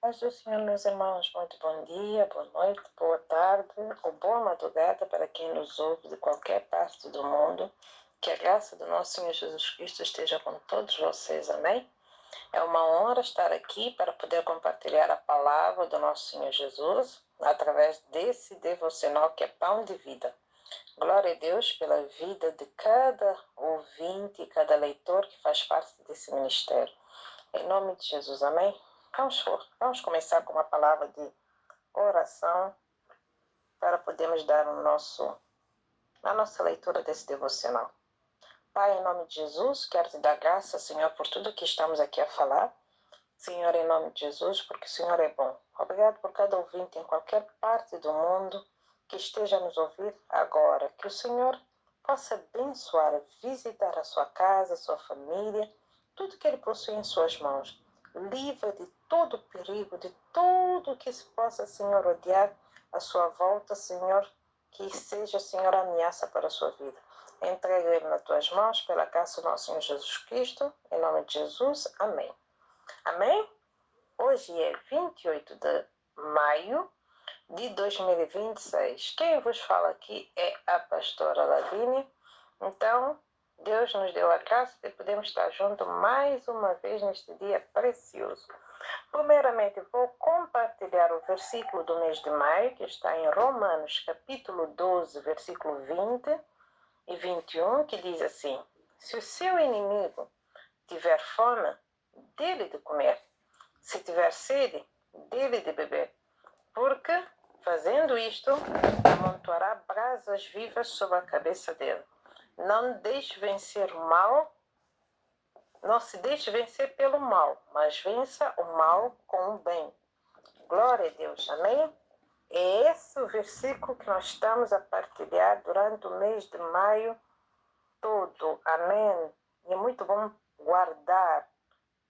Paz do Senhor, meus irmãos, muito bom dia, boa noite, boa tarde ou boa madrugada para quem nos ouve de qualquer parte do mundo. Que a graça do nosso Senhor Jesus Cristo esteja com todos vocês, amém? É uma honra estar aqui para poder compartilhar a palavra do nosso Senhor Jesus através desse devocional que é pão de vida. Glória a Deus pela vida de cada ouvinte, cada leitor que faz parte desse ministério. Em nome de Jesus, amém? Vamos começar com uma palavra de oração para podermos dar a nossa leitura desse devocional. Pai, em nome de Jesus, quero te dar graça, Senhor, por tudo que estamos aqui a falar. Senhor, em nome de Jesus, porque o Senhor é bom. Obrigado por cada ouvinte em qualquer parte do mundo que esteja a nos ouvir agora. Que o Senhor possa abençoar, visitar a sua casa, a sua família, tudo que Ele possui em suas mãos. Livra de todo perigo, de tudo que se possa, Senhor, odiar à sua volta, Senhor, que seja, Senhor, ameaça para a sua vida. Entrega Ele nas tuas mãos, pela graça do nosso Senhor Jesus Cristo, em nome de Jesus, amém. Amém? Hoje é 28 de maio de 2026. Quem vos fala aqui é a pastora Lavínia. Então, Deus nos deu a graça de podermos estar juntos mais uma vez neste dia precioso. Primeiramente, vou compartilhar o versículo do mês de maio, que está em Romanos, capítulo 12, versículo 20 e 21, que diz assim: se o seu inimigo tiver fome, dê-lhe de comer. Se tiver sede, dê-lhe de beber. Porque, fazendo isto, amontoará brasas vivas sobre a cabeça dele. Não deixe vencer o mal, não se deixe vencer pelo mal, mas vença o mal com o bem. Glória a Deus, amém? É esse o versículo que nós estamos a partilhar durante o mês de maio todo, amém? E é muito bom guardar,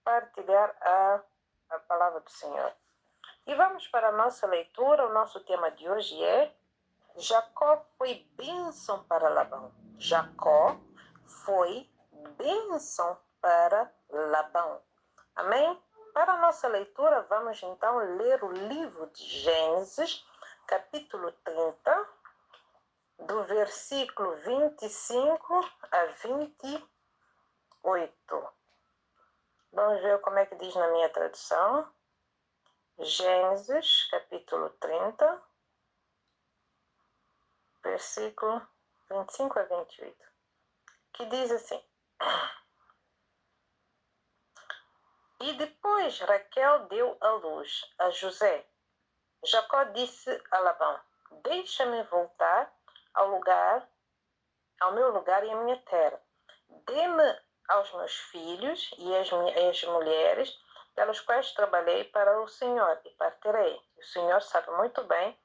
partilhar a palavra do Senhor. E vamos para a nossa leitura. O nosso tema de hoje é: Jacó foi bênção para Labão. Jacó foi bênção para Labão. Amém? Para a nossa leitura, vamos então ler o livro de Gênesis, capítulo 30, do versículo 25 a 28. Vamos ver como é que diz na minha tradução. Gênesis, capítulo 30, versículo 25 a 28, que diz assim: E depois Raquel deu à luz a José. Jacó disse a Labão: deixa-me voltar ao meu lugar e à minha terra. Dê-me aos meus filhos e as mulheres pelas quais trabalhei para o Senhor, e partirei. O Senhor sabe muito bem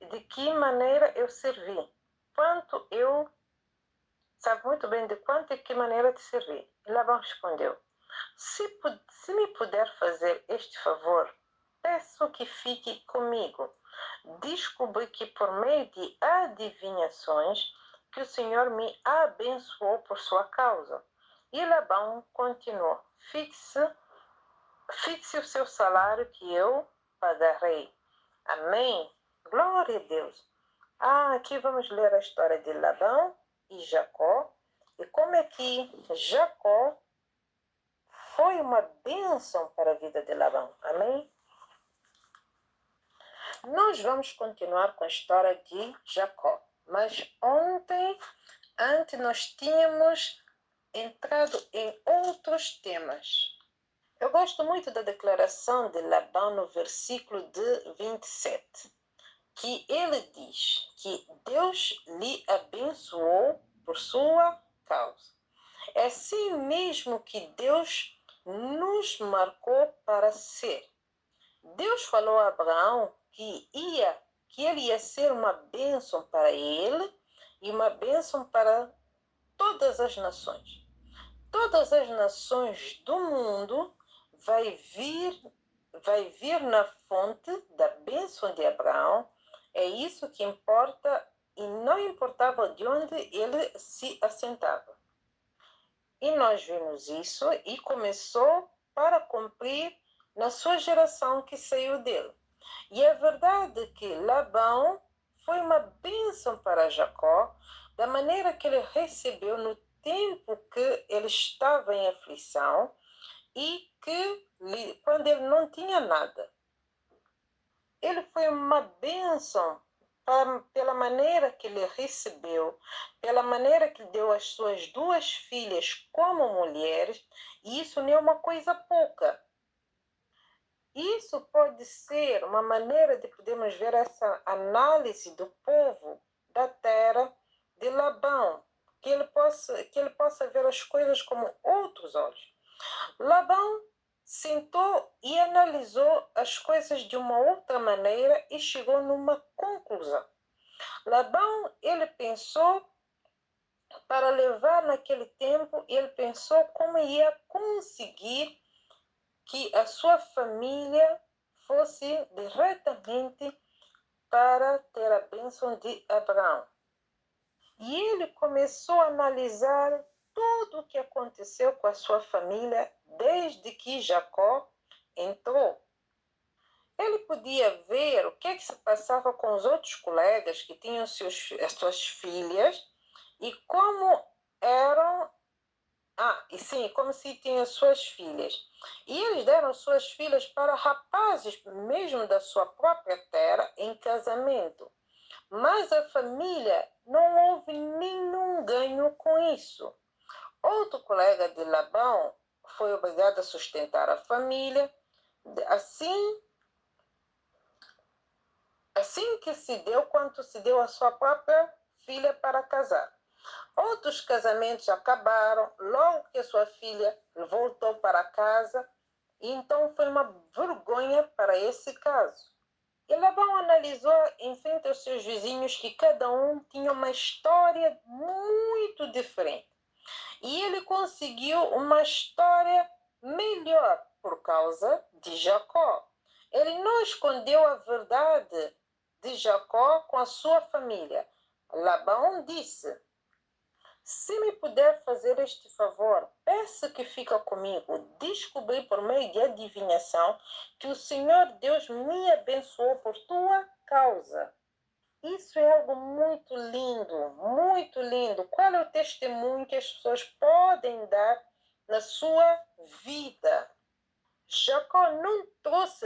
de que maneira eu servi, sabe muito bem de quanto e que maneira te servi. E Labão respondeu: se me puder fazer este favor, peço que fique comigo. Descobri que por meio de adivinhações que o Senhor me abençoou por sua causa. E Labão continuou: fixe o seu salário que eu pagarei. Amém? Glória a Deus. Aqui vamos ler a história de Labão e Jacó, e como é que Jacó foi uma bênção para a vida de Labão. Amém? Nós vamos continuar com a história de Jacó, mas antes nós tínhamos entrado em outros temas. Eu gosto muito da declaração de Labão no versículo de 27, que ele diz que Deus lhe abençoou por sua causa. É assim mesmo que Deus nos marcou para ser. Deus falou a Abraão que ele ia ser uma bênção para ele e uma bênção para todas as nações. Todas as nações do mundo vai vir na fonte da bênção de Abraão. É isso que importa, e não importava de onde ele se assentava. E nós vimos isso, e começou para cumprir na sua geração que saiu dele. E é verdade que Labão foi uma bênção para Jacó, da maneira que ele recebeu no tempo que ele estava em aflição e que quando ele não tinha nada. Ele foi uma bênção pela maneira que ele recebeu, pela maneira que deu as suas duas filhas como mulheres, e isso não é uma coisa pouca. Isso pode ser uma maneira de podermos ver essa análise do povo da terra de Labão, que ele possa ver as coisas como outros olhos. Labão sentou e analisou as coisas de uma outra maneira e chegou numa conclusão. Labão, ele pensou para levar naquele tempo, ele pensou como ia conseguir que a sua família fosse diretamente para ter a bênção de Abraão. E ele começou a analisar tudo o que aconteceu com a sua família desde que Jacó entrou. Ele podia ver o que se passava com os outros colegas que tinham as suas filhas e como eram. E sim, como se tinham suas filhas. E eles deram suas filhas para rapazes, mesmo da sua própria terra, em casamento. Mas a família não houve nenhum ganho com isso. Outro colega de Labão foi obrigado a sustentar a família. Assim que se deu, quanto se deu a sua própria filha para casar. Outros casamentos acabaram logo que a sua filha voltou para casa, e então foi uma vergonha para esse caso. E Labão analisou em frente aos seus vizinhos que cada um tinha uma história muito diferente. E ele conseguiu uma história melhor por causa de Jacó. Ele não escondeu a verdade de Jacó com a sua família. Labão disse: se me puder fazer este favor, peça que fica comigo. Descobri por meio de adivinhação que o Senhor Deus me abençoou por tua causa. Isso é algo muito lindo, muito lindo. Qual é o testemunho que as pessoas podem dar na sua vida? Jacó não trouxe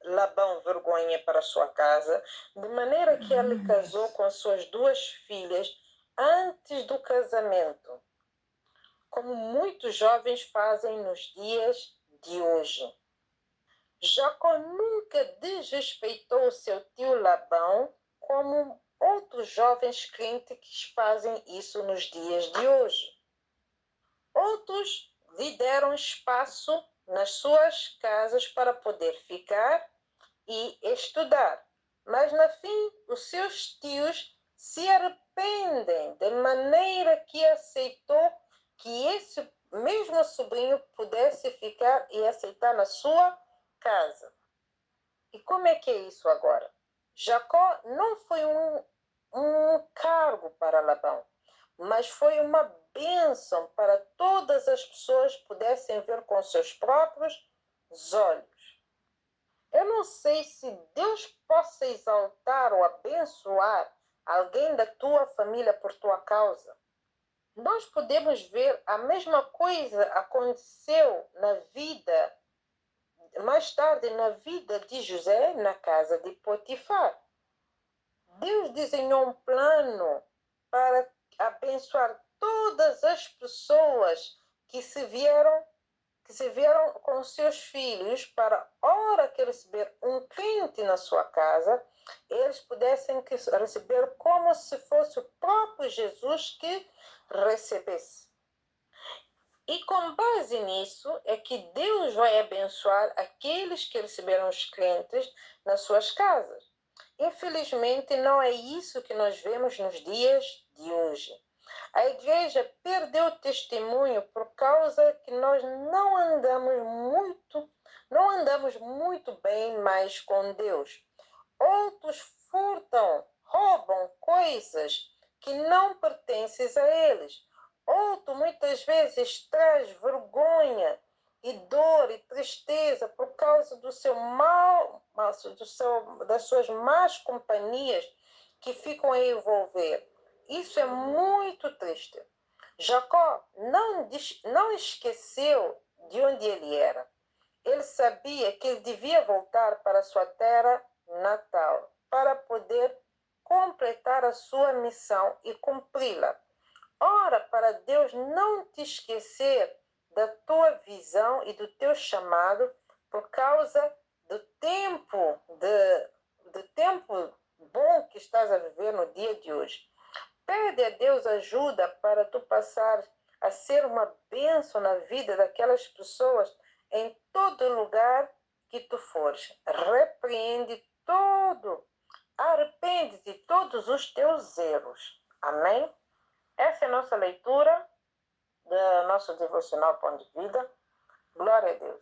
Labão vergonha para sua casa, de maneira que ele casou com as suas duas filhas antes do casamento, como muitos jovens fazem nos dias de hoje. Jacó nunca desrespeitou seu tio Labão, como outros jovens crentes que fazem isso nos dias de hoje. Outros lhe deram espaço nas suas casas para poder ficar e estudar. Mas, no fim, os seus tios se arrependem de maneira que aceitou que esse mesmo sobrinho pudesse ficar e aceitar na sua casa. E como é que é isso agora? Jacó não foi um cargo para Labão, mas foi uma bênção para todas as pessoas pudessem ver com seus próprios olhos. Eu não sei se Deus possa exaltar ou abençoar alguém da tua família por tua causa. Nós podemos ver a mesma coisa aconteceu na vida, mais tarde na vida de José, na casa de Potifar. Deus desenhou um plano para abençoar todas as pessoas que se vieram com seus filhos, para a hora que receber um crente na sua casa, eles pudessem receber como se fosse o próprio Jesus que recebesse. E com base nisso é que Deus vai abençoar aqueles que receberam os crentes nas suas casas. Infelizmente, não é isso que nós vemos nos dias de hoje. A igreja perdeu o testemunho por causa que nós não andamos muito bem mais com Deus. Outros furtam, roubam coisas que não pertencem a eles. Outro muitas vezes traz vergonha e dor e tristeza por causa do seu das suas más companhias que ficam a envolver. Isso é muito triste. Jacó não esqueceu de onde ele era. Ele sabia que ele devia voltar para sua terra natal para poder completar a sua missão e cumpri-la. Ora para Deus não te esquecer da tua visão e do teu chamado por causa do tempo bom que estás a viver no dia de hoje. Pede a Deus ajuda para tu passar a ser uma bênção na vida daquelas pessoas em todo lugar que tu fores. Arrepende de todos os teus erros. Amém? Essa é a nossa leitura do nosso devocional Pão de Vida. Glória a Deus.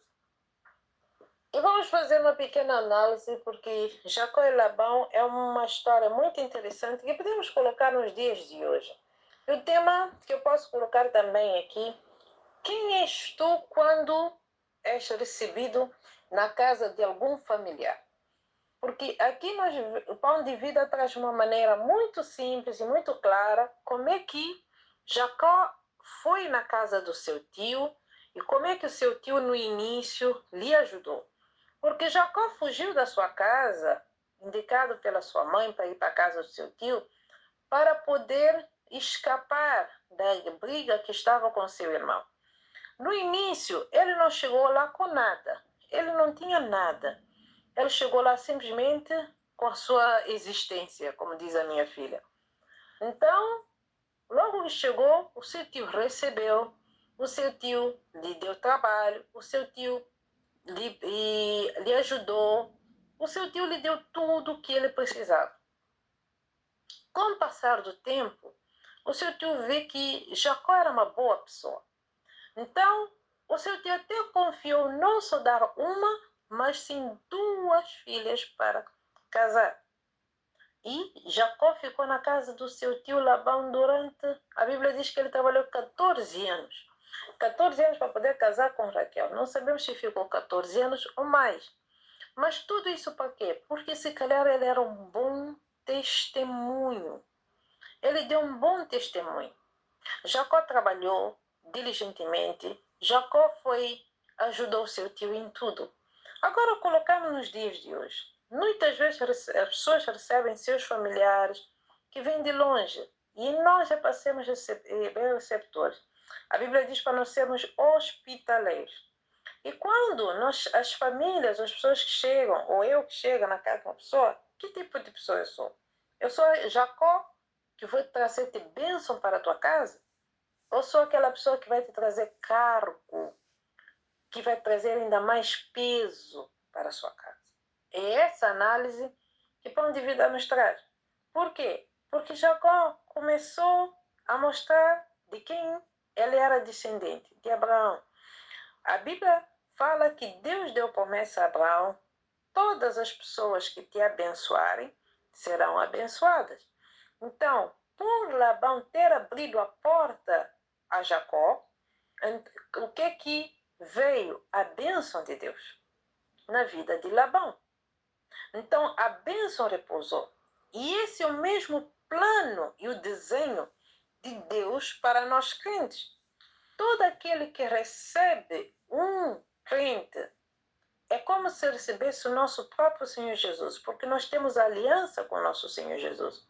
E vamos fazer uma pequena análise, porque Jacó e Labão é uma história muito interessante que podemos colocar nos dias de hoje. E o tema que eu posso colocar também aqui: quem és tu quando és recebido na casa de algum familiar? Porque aqui o Pão de Vida traz uma maneira muito simples e muito clara como é que Jacó foi na casa do seu tio e como é que o seu tio no início lhe ajudou. Porque Jacó fugiu da sua casa, indicado pela sua mãe para ir para a casa do seu tio, para poder escapar da briga que estava com seu irmão. No início, ele não chegou lá com nada. Ele não tinha nada. Ele chegou lá simplesmente com a sua existência, como diz a minha filha. Então, logo que chegou, o seu tio recebeu, o seu tio lhe deu trabalho, o seu tio lhe ajudou, o seu tio lhe deu tudo o que ele precisava. Com o passar do tempo, o seu tio vê que Jacó era uma boa pessoa. Então, o seu tio até confiou não só dar uma, mas sim 2 filhas para casar. E Jacó ficou na casa do seu tio Labão durante... A Bíblia diz que ele trabalhou 14 anos. 14 anos para poder casar com Raquel. Não sabemos se ficou 14 anos ou mais. Mas tudo isso para quê? Porque se calhar ele era um bom testemunho. Ele deu um bom testemunho. Jacó trabalhou diligentemente. Jacó ajudou seu tio em tudo. Agora colocamos nos dias de hoje. Muitas vezes as pessoas recebem seus familiares que vêm de longe e nós já passamos bem receptores. A Bíblia diz para nós sermos hospitaleiros. E quando as famílias, as pessoas que chegam, ou eu que chego na casa de uma pessoa, que tipo de pessoa eu sou? Eu sou Jacó, que vou trazer-te bênção para a tua casa? Ou sou aquela pessoa que vai te trazer cargo, que vai trazer ainda mais peso para a sua casa? É essa análise que Pão de Vida nos traz. Por quê? Porque Jacó começou a mostrar de quem ele era descendente, de Abraão. A Bíblia fala que Deus deu promessa a Abraão: todas as pessoas que te abençoarem serão abençoadas. Então, por Labão ter abrido a porta a Jacó, o que veio? A bênção de Deus na vida de Labão. Então, a bênção repousou. E esse é o mesmo plano e o desenho de Deus para nós crentes. Todo aquele que recebe um crente é como se recebesse o nosso próprio Senhor Jesus, porque nós temos aliança com o nosso Senhor Jesus.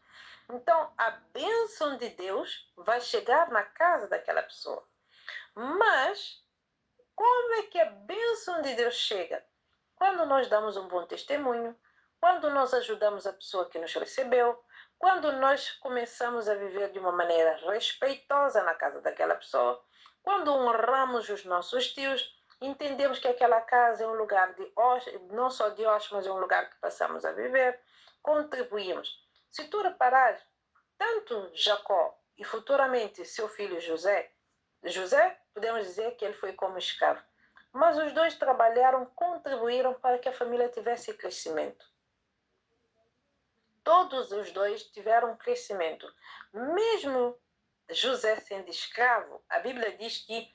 Então, a bênção de Deus vai chegar na casa daquela pessoa. Mas, como é que a bênção de Deus chega? Quando nós damos um bom testemunho, quando nós ajudamos a pessoa que nos recebeu, quando nós começamos a viver de uma maneira respeitosa na casa daquela pessoa, quando honramos os nossos tios, entendemos que aquela casa é um lugar não só de hóspede, mas é um lugar que passamos a viver, contribuímos. Se tu reparares, tanto Jacó e futuramente seu filho José, podemos dizer que ele foi como escravo, mas os dois trabalharam, contribuíram para que a família tivesse crescimento. Todos os dois tiveram crescimento. Mesmo José sendo escravo, a Bíblia diz que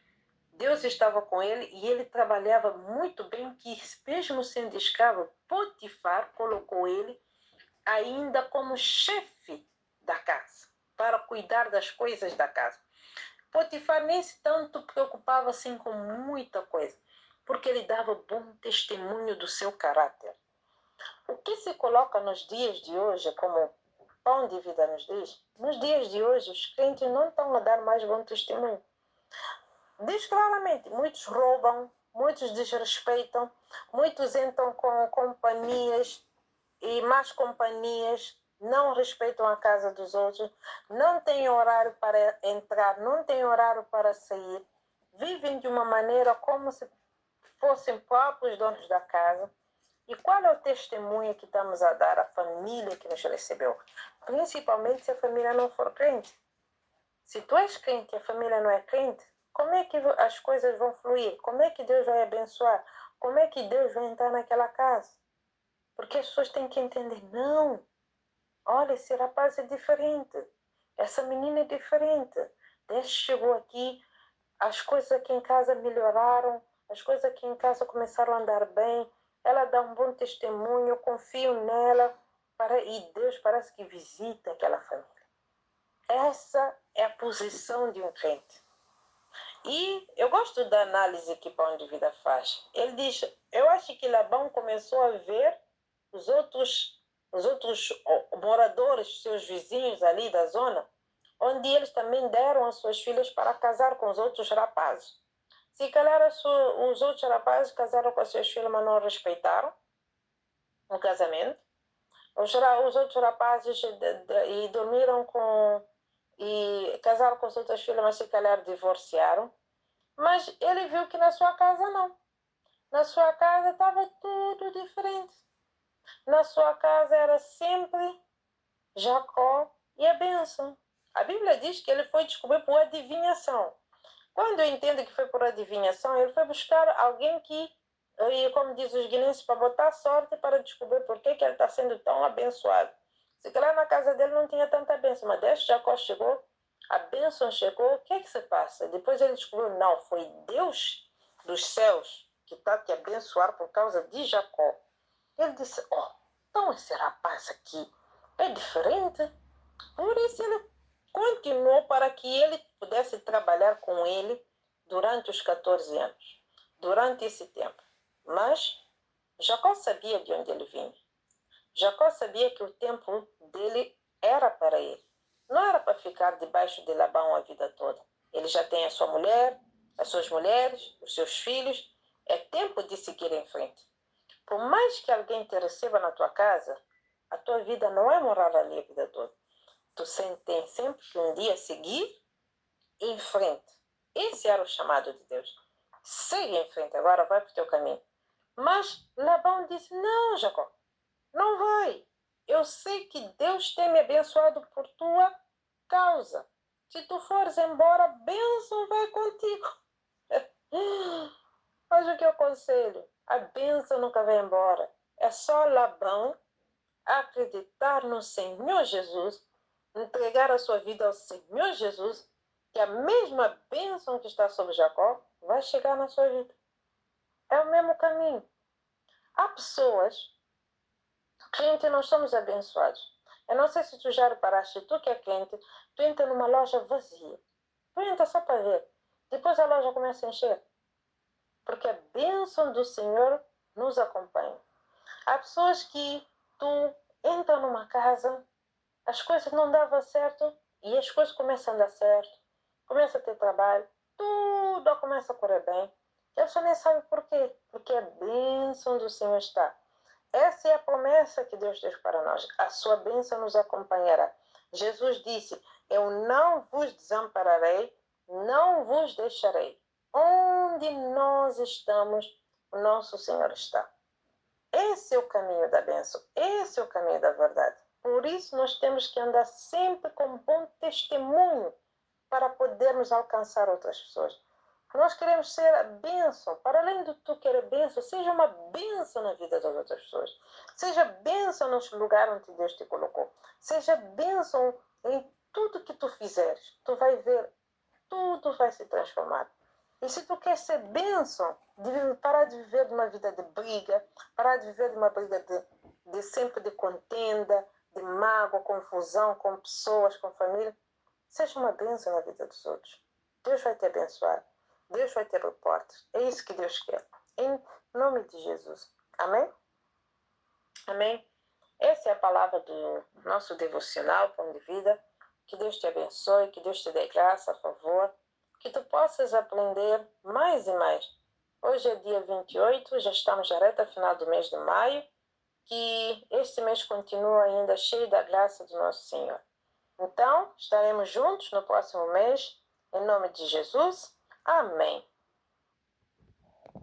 Deus estava com ele e ele trabalhava muito bem, que mesmo sendo escravo, Potifar colocou ele ainda como chefe da casa, para cuidar das coisas da casa. Potifar nem se tanto preocupava assim com muita coisa, porque ele dava bom testemunho do seu caráter. O que se coloca nos dias de hoje como pão de vida nos dias de hoje os crentes não estão a dar mais bom testemunho. Diz claramente, muitos roubam, muitos desrespeitam, muitos entram com companhias e más companhias, não respeitam a casa dos outros, não têm horário para entrar, não têm horário para sair, vivem de uma maneira como se fossem próprios donos da casa. E qual é o testemunho que estamos a dar à família que nos recebeu? Principalmente se a família não for crente. Se tu és crente e a família não é crente, como é que as coisas vão fluir? Como é que Deus vai abençoar? Como é que Deus vai entrar naquela casa? Porque as pessoas têm que entender, não, olha, esse rapaz é diferente, essa menina é diferente. Desde que chegou aqui, as coisas aqui em casa melhoraram, as coisas aqui em casa começaram a andar bem, ela dá um bom testemunho, eu confio nela, e Deus parece que visita aquela família. Essa é a posição de um crente. E eu gosto da análise que Pão de Vida faz. Ele diz, eu acho que Labão começou a ver os outros moradores, seus vizinhos ali da zona, onde eles também deram as suas filhas para casar com os outros rapazes. Se calhar os outros rapazes casaram com as suas filhas, mas não respeitaram o casamento. Os outros rapazes e dormiram com... e casaram com as outras filhas, mas se calhar divorciaram. Mas ele viu que na sua casa não. Na sua casa estava tudo diferente. Na sua casa era sempre Jacó e a bênção. A Bíblia diz que ele foi descobrir por adivinhação. Quando eu entendo que foi por adivinhação, ele foi buscar alguém que, como diz os guinenses, para botar sorte para descobrir por que ele está sendo tão abençoado. Se calhar na casa dele não tinha tanta bênção, mas desde que Jacó chegou, a bênção chegou, o que é que se passa? Depois ele descobriu, não, foi Deus dos céus que está te abençoar por causa de Jacó. Ele disse, então esse rapaz aqui é diferente. Por isso ele continuou para que ele pudesse trabalhar com ele durante os 14 anos, durante esse tempo. Mas Jacó sabia de onde ele vinha. Jacó sabia que o tempo dele era para ele. Não era para ficar debaixo de Labão a vida toda. Ele já tem a sua mulher, as suas mulheres, os seus filhos. É tempo de seguir em frente. Por mais que alguém te receba na tua casa, a tua vida não é morar ali a vida toda. Tu tem sempre que um dia seguir em frente. Esse era o chamado de Deus. Segue em frente, agora vai para o teu caminho. Mas Labão disse, não, Jacó, não vai. Eu sei que Deus tem me abençoado por tua causa. Se tu fores embora, a bênção vai contigo. Mas o que eu aconselho? A bênção nunca vai embora. É só Labão acreditar no Senhor Jesus, entregar a sua vida ao Senhor Jesus, que a mesma bênção que está sobre Jacó vai chegar na sua vida. É o mesmo caminho. Há pessoas, crente, nós somos abençoados. Eu não sei se tu já reparaste, tu que é crente, tu entra numa loja vazia. Tu entra só para ver. Depois a loja começa a encher. Porque a bênção do Senhor nos acompanha. Há pessoas que tu entra numa casa, as coisas não davam certo e as coisas começam a dar certo, começa a ter trabalho, tudo começa a correr bem. E a pessoa nem sabe por quê, porque a bênção do Senhor está. Essa é a promessa que Deus fez para nós. A sua bênção nos acompanhará. Jesus disse, eu não vos desampararei, não vos deixarei. Onde nós estamos, o nosso Senhor está. Esse é o caminho da bênção, esse é o caminho da verdade. Por isso nós temos que andar sempre com bom testemunho para podermos alcançar outras pessoas. Nós queremos ser a bênção, para além de tu querer bênção, seja uma bênção na vida das outras pessoas. Seja bênção nos lugares onde Deus te colocou. Seja bênção em tudo que tu fizeres. Tu vai ver, tudo vai se transformar. E se tu quer ser bênção, parar de viver de uma vida de briga, parar de viver de uma briga de sempre de contenda, de mágoa, confusão com pessoas, com família, seja uma bênção na vida dos outros. Deus vai te abençoar. Deus vai te abrir portas. É isso que Deus quer. Em nome de Jesus. Amém? Amém? Essa é a palavra do nosso devocional, Pão de Vida. Que Deus te abençoe, que Deus te dê graça, a favor, que tu possas aprender mais e mais. Hoje é dia 28, já estamos na reta final do mês de maio, que este mês continua ainda cheio da graça do nosso Senhor. Então, estaremos juntos no próximo mês, em nome de Jesus. Amém.